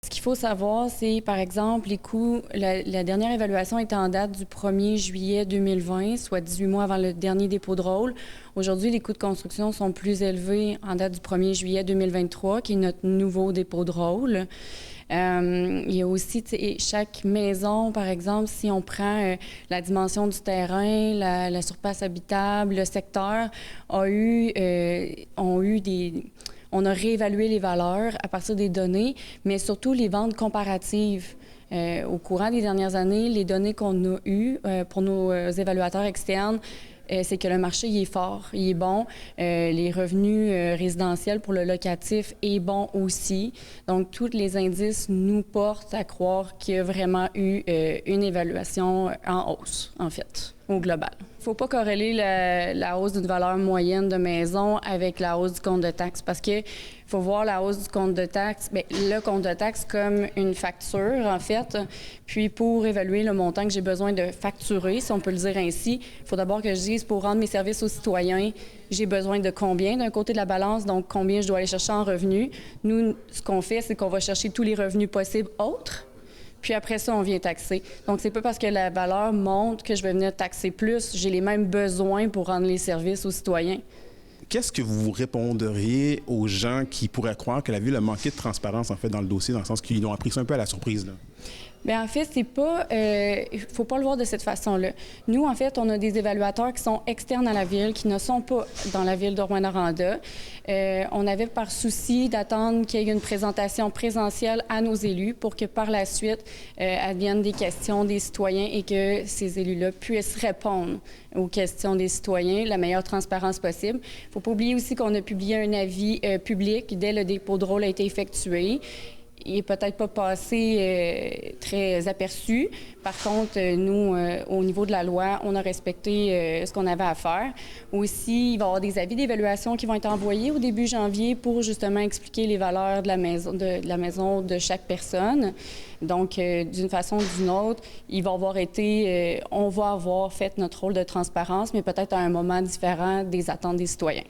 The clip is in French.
Ce qu'il faut savoir, c'est, par exemple, les coûts. La dernière évaluation était en date du 1er juillet 2020, soit 18 mois avant le dernier dépôt de rôle. Aujourd'hui, les coûts de construction sont plus élevés en date du 1er juillet 2023, qui est notre nouveau dépôt de rôle. Il y a aussi chaque maison, par exemple, si on prend la dimension du terrain, la surface habitable, le secteur, on a réévalué les valeurs à partir des données, mais surtout les ventes comparatives. Au courant des dernières années, les données qu'on a eues pour nos évaluateurs externes, c'est que le marché il est fort, il est bon. Les revenus résidentiels pour le locatif est bon aussi. Donc, tous les indices nous portent à croire qu'il y a vraiment eu une évaluation en hausse, en fait, au global. Il ne faut pas corréler la hausse d'une valeur moyenne de maison avec la hausse du compte de taxes parce que faut voir la hausse du compte de taxes, le compte de taxes comme une facture, en fait. Puis, pour évaluer le montant que j'ai besoin de facturer, si on peut le dire ainsi, il faut d'abord que je dise, pour rendre mes services aux citoyens, j'ai besoin de combien d'un côté de la balance, donc combien je dois aller chercher en revenus. Nous, ce qu'on fait, c'est qu'on va chercher tous les revenus possibles autres. Puis après ça, on vient taxer. Donc, c'est pas parce que la valeur monte que je vais venir taxer plus. J'ai les mêmes besoins pour rendre les services aux citoyens. Qu'est-ce que vous répondriez aux gens qui pourraient croire que la ville a manqué de transparence, en fait, dans le dossier, dans le sens qu'ils l'ont appris ça un peu à la surprise, là? Bien, en fait, c'est pas... il faut pas le voir de cette façon-là. Nous, en fait, on a des évaluateurs qui sont externes à la ville, qui ne sont pas dans la ville de Rouyn-Noranda. On avait par souci d'attendre qu'il y ait une présentation présentielle à nos élus pour que par la suite, adviennent des questions des citoyens et que ces élus-là puissent répondre aux questions des citoyens, la meilleure transparence possible. Il ne faut pas oublier aussi qu'on a publié un avis public dès le dépôt de rôle a été effectué. Il n'est peut-être pas passé très aperçu. Par contre, nous, au niveau de la loi, on a respecté ce qu'on avait à faire. Aussi, il va y avoir des avis d'évaluation qui vont être envoyés au début janvier pour justement expliquer les valeurs de la maison de chaque personne. Donc, d'une façon ou d'une autre, on va avoir fait notre rôle de transparence, mais peut-être à un moment différent des attentes des citoyens.